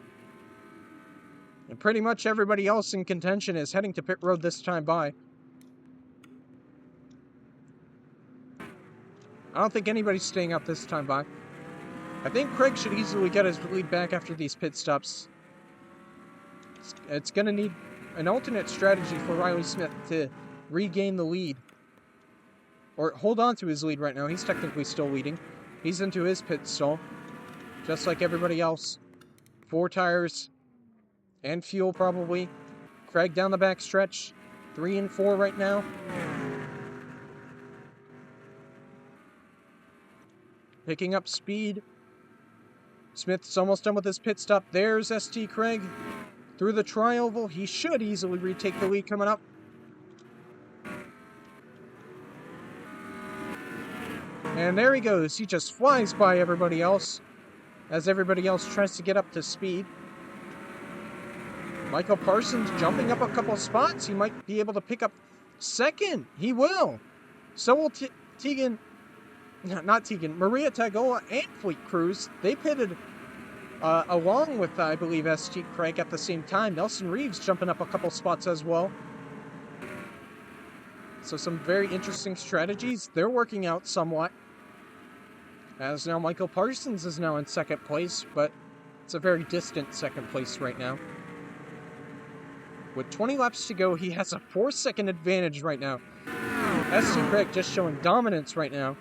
And pretty much everybody else in contention is heading to pit road this time by. I don't think anybody's staying up this time by. I think Craig should easily get his lead back after these pit stops. It's going to need an alternate strategy for Riley Smith to regain the lead. Or hold on to his lead right now. He's technically still leading. He's into his pit stall. Just like everybody else. 4 tires. And fuel probably. Craig down the back stretch. 3 and 4 right now. Picking up speed. Smith's almost done with his pit stop. There's ST Craig. Through the tri-oval. He should easily retake the lead coming up. And there he goes. He just flies by everybody else. As everybody else tries to get up to speed. Michael Parsons jumping up a couple spots. He might be able to pick up second. He will. So will Maria Tagola and Fleet Cruz. They pitted along with, I believe, ST Craig at the same time. Nelson Reeves jumping up a couple spots as well. So some very interesting strategies. They're working out somewhat. As now Michael Parsons is now in second place, but it's a very distant second place right now. With 20 laps to go, he has a 4-second advantage right now. ST Craig just showing dominance right now.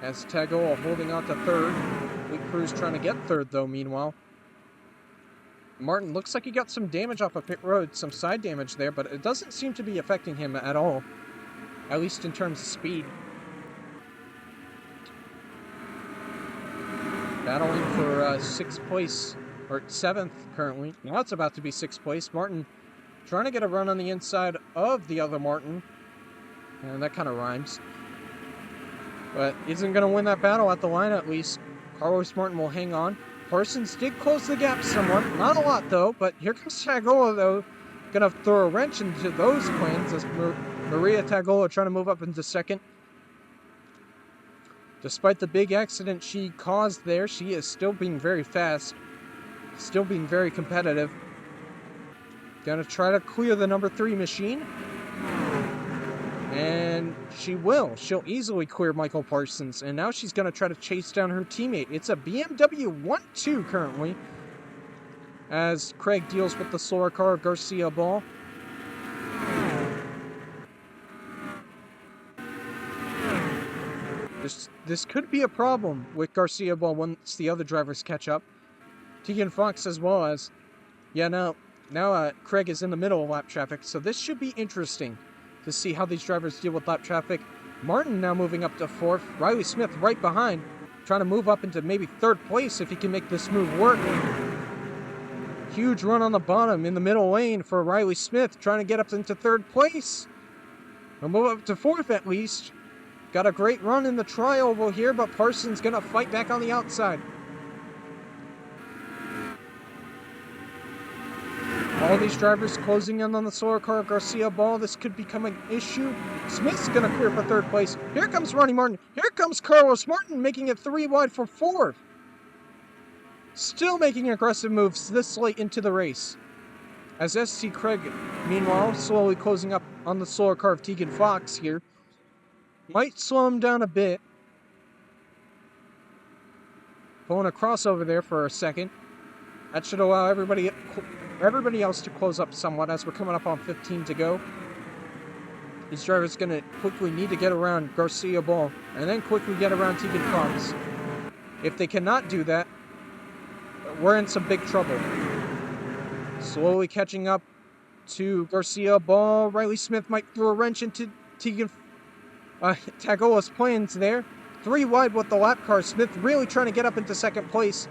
As Tagola holding on to third. Fleet Cruz trying to get third, though, meanwhile. Martin looks like he got some damage off of pit road, some side damage there, but it doesn't seem to be affecting him at all. At least in terms of speed. Battling for 6th place, or 7th currently. Now it's about to be 6th place. Martin trying to get a run on the inside of the other Martin. And that kind of rhymes. But isn't going to win that battle at the line at least. Carlos Martin will hang on. Parsons did close the gap somewhat. Not a lot though, but here comes Tagola though. Going to throw a wrench into those plans as Maria Tagola trying to move up into second. Despite the big accident she caused there, she is still being very fast. Still being very competitive. Gonna try to clear the number 3 machine. And she will. She'll easily clear Michael Parsons. And now she's gonna try to chase down her teammate. It's a BMW 1-2 currently. As Craig deals with the slower car of Garcia Ball. This could be a problem with Garcia Ball once the other drivers catch up. Tegan Fox as well as... Yeah, now Craig is in the middle of lap traffic, so this should be interesting to see how these drivers deal with lap traffic. Martin now moving up to 4th. Riley Smith right behind, trying to move up into maybe 3rd place if he can make this move work. Huge run on the bottom in the middle lane for Riley Smith, trying to get up into 3rd place. He'll move up to 4th at least. Got a great run in the tri-oval here, but Parsons gonna fight back on the outside. All these drivers closing in on the slower car of Garcia Ball. This could become an issue. Smith's gonna clear for 3rd place. Here comes Ronnie Martin. Here comes Carlos Martin, making it 3 wide for 4th. Still making aggressive moves this late into the race. As ST Craig, meanwhile, slowly closing up on the slower car of Tegan Fox here. Might slow him down a bit. Pulling a crossover there for a second. That should allow everybody else to close up somewhat as we're coming up on 15 to go. These drivers going to quickly need to get around Garcia Ball and then quickly get around Tegan Fox. If they cannot do that, we're in some big trouble. Slowly catching up to Garcia Ball. Riley Smith might throw a wrench into Tagola's plans there. 3 wide with the lap car. Smith really trying to get up into second place.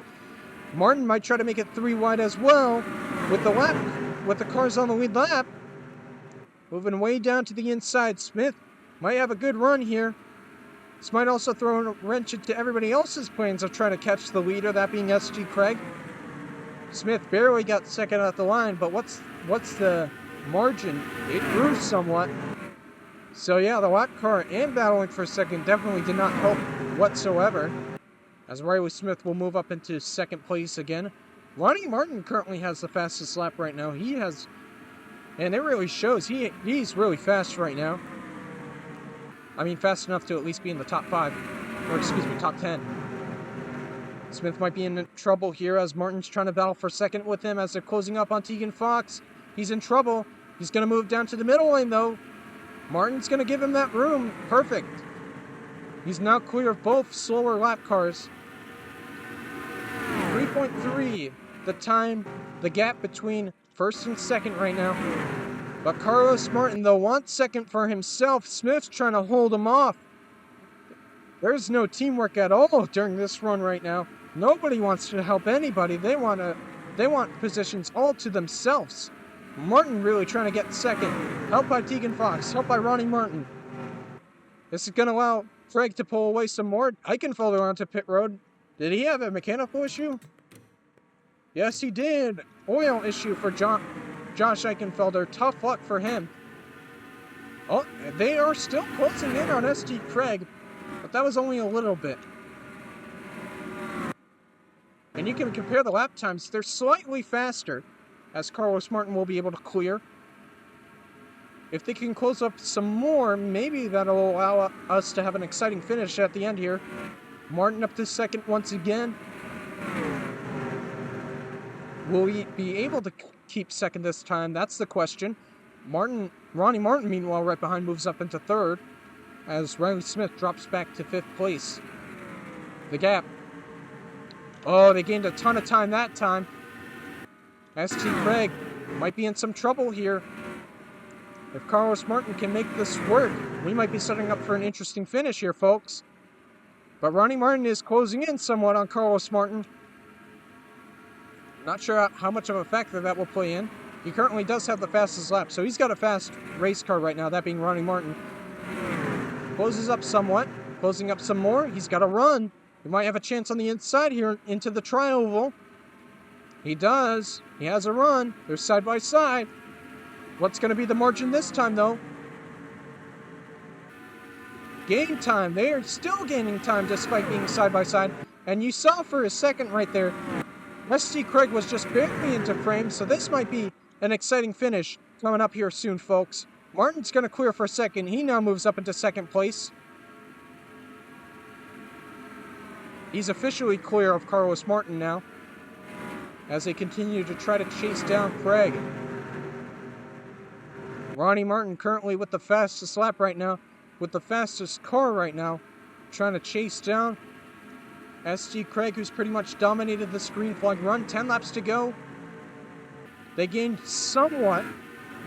Martin might try to make it 3 wide as well with the cars on the lead lap. Moving way down to the inside. Smith might have a good run here. This might also throw a wrench into everybody else's plans of trying to catch the leader, that being S.G. Craig. Smith barely got second at the line, but what's the margin? It grew somewhat. So yeah, the lap car and battling for second definitely did not help whatsoever. As Riley Smith will move up into second place again. Ronnie Martin currently has the fastest lap right now. He has, and it really shows, he's really fast right now. I mean, fast enough to at least be in the top 5, or excuse me, top 10. Smith might be in trouble here as Martin's trying to battle for second with him as they're closing up on Tegan Fox. He's in trouble. He's going to move down to the middle lane, though. Martin's going to give him that room. Perfect. He's now clear of both slower lap cars. 3.3, the gap between first and second right now. But Carlos Martin, though, wants second for himself. Smith's trying to hold him off. There's no teamwork at all during this run right now. Nobody wants to help anybody. They want positions all to themselves. Martin really trying to get second. Helped by Tegan Fox. Helped by Ronnie Martin. This is going to allow Craig to pull away some more. Eichenfelder onto pit road. Did he have a mechanical issue? Yes, he did. Oil issue for Josh Eichenfelder. Tough luck for him. Oh, they are still closing in on S.G. Craig, but that was only a little bit. And you can compare the lap times. They're slightly faster, as Carlos Martin will be able to clear. If they can close up some more, maybe that'll allow us to have an exciting finish at the end here. Martin up to second once again. Will he be able to keep second this time? That's the question. Ronnie Martin, meanwhile, right behind, moves up into third as Riley Smith drops back to 5th place. The gap. Oh, they gained a ton of time that time. S.G. Craig might be in some trouble here. If Carlos Martin can make this work, we might be setting up for an interesting finish here, folks. But Ronnie Martin is closing in somewhat on Carlos Martin. Not sure how much of a factor that will play in. He currently does have the fastest lap, so he's got a fast race car right now, that being Ronnie Martin. Closes up somewhat, closing up some more. He's got a run. He might have a chance on the inside here into the tri-oval. He does. He has a run. They're side by side. What's going to be the margin this time, though? Gain time. They are still gaining time despite being side by side. And you saw for a second right there, S.G. Craig was just barely into frame, so this might be an exciting finish coming up here soon, folks. Martin's going to clear for second. He now moves up into second place. He's officially clear of Carlos Martin now, as they continue to try to chase down Craig. Ronnie Martin currently with the fastest lap right now, with the fastest car right now, trying to chase down S.G. Craig, who's pretty much dominated the green flag run. 10 laps to go. They gained somewhat,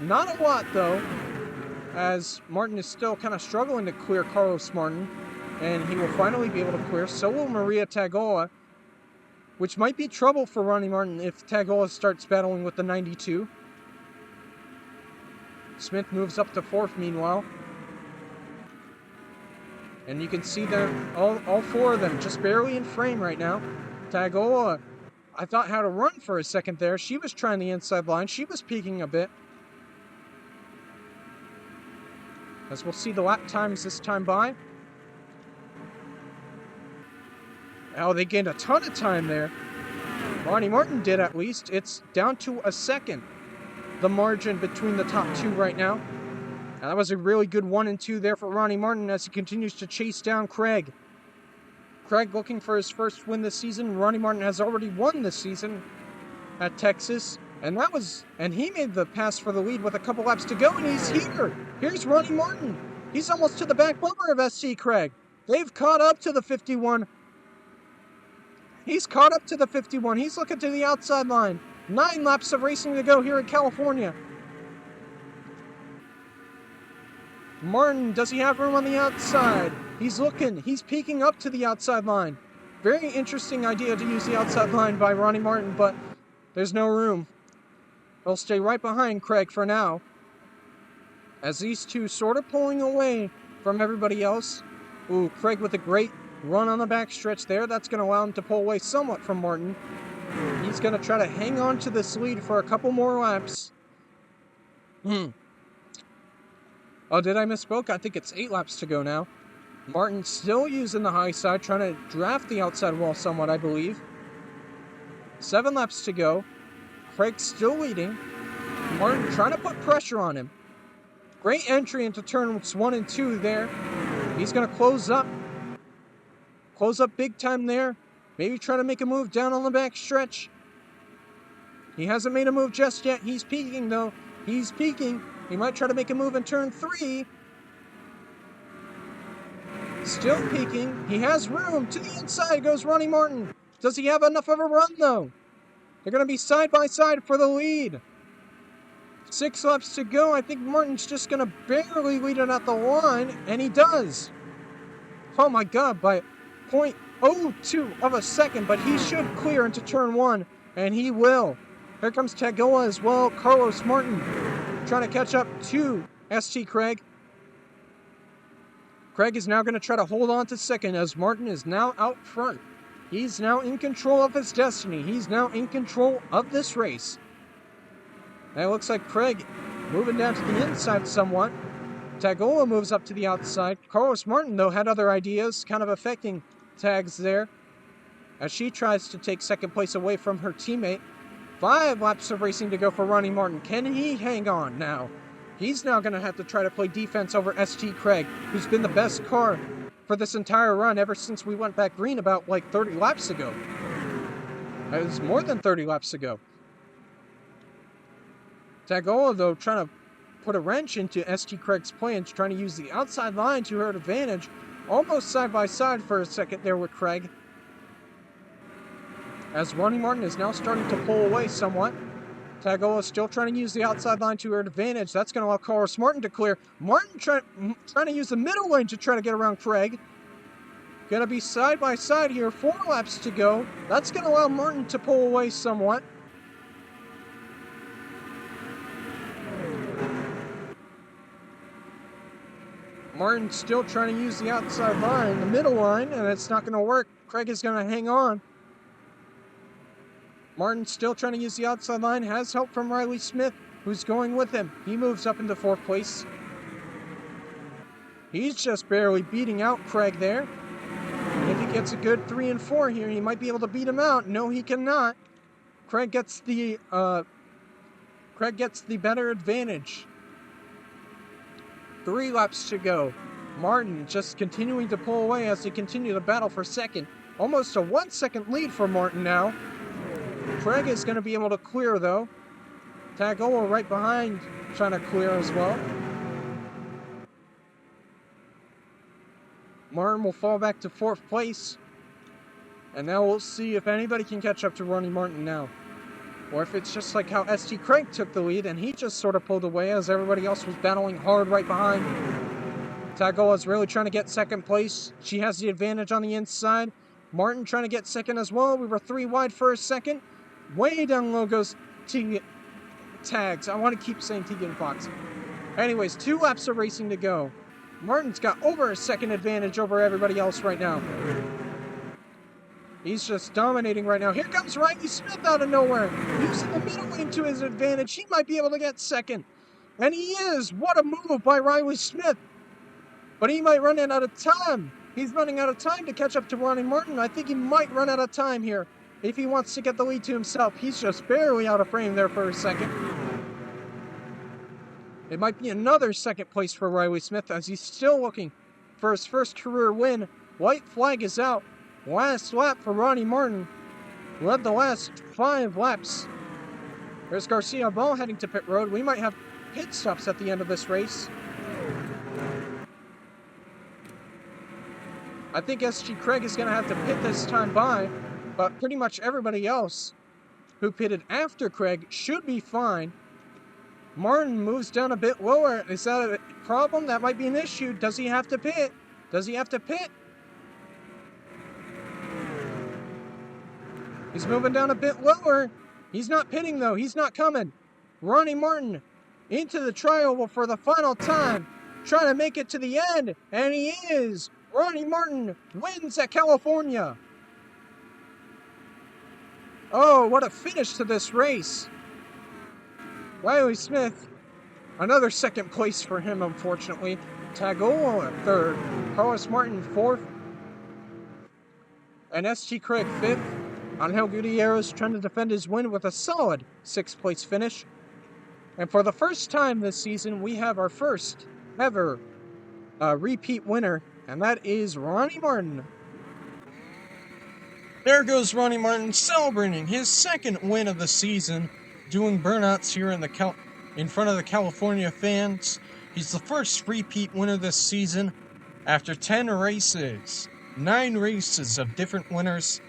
not a lot though, as Martin is still kind of struggling to clear Carlos Martin, and he will finally be able to clear. So will Maria Tagola, which might be trouble for Ronnie Martin if Tagola starts battling with the 92. Smith moves up to 4th meanwhile. And you can see they're all 4 of them just barely in frame right now. Tagola, I thought, had a run for a second there. She was trying the inside line. She was peaking a bit. As we'll see the lap times this time by. Oh, they gained a ton of time there. Ronnie Martin did, at least. It's down to a second, the margin between the top 2 right now. And that was a really good 1 and 2 there for Ronnie Martin as he continues to chase down Craig. Craig looking for his first win this season. Ronnie Martin has already won this season. at Texas. And he made the pass for the lead with a couple laps to go, and he's here. Here's Ronnie Martin. He's almost to the back bumper of ST Craig. They've caught up to the 51. He's caught up to the 51. He's looking to the outside line. 9 laps of racing to go here in California. Martin, does he have room on the outside? He's looking. He's peeking up to the outside line. Very interesting idea to use the outside line by Ronnie Martin, but there's no room. They'll stay right behind Craig for now, as these two sort of pulling away from everybody else. Ooh, Craig with a great run on the backstretch there. That's going to allow him to pull away somewhat from Martin. He's going to try to hang on to this lead for a couple more laps. Oh, did I misspoke? I think it's 8 laps to go now. Martin still using the high side, trying to draft the outside wall somewhat, I believe. 7 laps to go. Craig still leading. Martin trying to put pressure on him. Great entry into turns 1 and 2 there. He's going to close up. Close up big time there. Maybe try to make a move down on the back stretch. He hasn't made a move just yet. He's peaking though. He's peaking. He might try to make a move in turn 3. Still peaking. He has room. To the inside goes Ronnie Martin. Does he have enough of a run though? They're going to be side by side for the lead. 6 laps to go. I think Martin's just going to barely lead it at the line, and he does. Oh my God, by 0.02 of a second, but he should clear into turn 1, and he will. Here comes Tagoa as well. Carlos Martin trying to catch up to ST Craig. Craig is now going to try to hold on to second as Martin is now out front. He's now in control of his destiny. He's now in control of this race. And it looks like Craig moving down to the inside somewhat. Tagoa moves up to the outside. Carlos Martin, though, had other ideas, kind of affecting Tags there, as she tries to take second place away from her teammate. 5 laps of racing to go for Ronnie Martin. Can he hang on now? He's now going to have to try to play defense over ST Craig, who's been the best car for this entire run ever since we went back green about like 30 laps ago. It was more than 30 laps ago. Tagoa, though, trying to put a wrench into ST Craig's plans, trying to use the outside line to her advantage. Almost side by side for a second there with Craig, as Ronnie Martin is now starting to pull away somewhat. Tagoa still trying to use the outside line to her advantage. That's going to allow Carlos Martin to clear. Martin trying to use the middle lane to try to get around Craig. Going to be side by side here. 4 laps to go. That's going to allow Martin to pull away somewhat. Martin still trying to use the outside line, the middle line, and it's not going to work. Craig is going to hang on. Martin still trying to use the outside line, has help from Riley Smith, who's going with him. He moves up into 4th place. He's just barely beating out Craig there. And if he gets a good 3 and 4 here, he might be able to beat him out. No, he cannot. Craig gets the better advantage. 3 laps to go. Martin just continuing to pull away as they continue to battle for second. Almost a 1-second lead for Martin now. Craig is going to be able to clear, though. Tagoa right behind, trying to clear as well. Martin will fall back to 4th place. And now we'll see if anybody can catch up to Ronnie Martin now. Or if it's just like how ST Craig took the lead and he just sort of pulled away as everybody else was battling hard right behind. Tagoa is really trying to get second place. She has the advantage on the inside. Martin trying to get second as well. We were 3 wide for a second. Way down low goes Tags. I want to keep saying Tegan Fox. Anyways, 2 laps of racing to go. Martin's got over a second advantage over everybody else right now. He's just dominating right now. Here comes Riley Smith out of nowhere. Using the middle lane to his advantage. He might be able to get second. And he is. What a move by Riley Smith. But he might run out of time. He's running out of time to catch up to Ronnie Martin. I think he might run out of time here if he wants to get the lead to himself. He's just barely out of frame there for a second. It might be another second place for Riley Smith as he's still looking for his first career win. White flag is out. Last lap for Ronnie Martin. Led the last 5 laps There's Garcia Ball heading to pit road. We might have pit stops at the end of this race. I think SG Craig is going to have to pit this time by, but pretty much everybody else who pitted after Craig should be fine. Martin moves down a bit lower. Is that a problem? That might be an issue. Does he have to pit? Does he have to pit? He's moving down a bit lower. He's not pitting, though. He's not coming. Ronnie Martin into the trioval for the final time, trying to make it to the end, and he is. Ronnie Martin wins at California. Oh, what a finish to this race. Wiley Smith, another second place for him, unfortunately. Tagola, third. Carlos Martin, fourth. And SG Craig, fifth. Angel Gutierrez trying to defend his win with a solid sixth place finish. And for the first time this season, we have our first ever repeat winner, and that is Ronnie Martin. There goes Ronnie Martin celebrating his second win of the season, doing burnouts here in front of the California fans. He's the first repeat winner this season after 10 races, 9 races of different winners.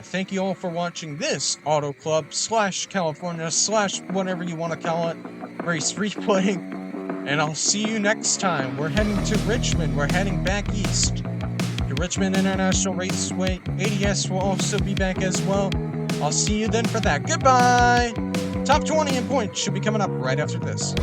Thank you all for watching this Auto Club / California / whatever you want to call it race replay, and I'll see you next time. We're heading to Richmond. We're heading back east to Richmond International Raceway. ADS will also be back as well. I'll see you then for that. Goodbye. Top 20 in points should be coming up right after this.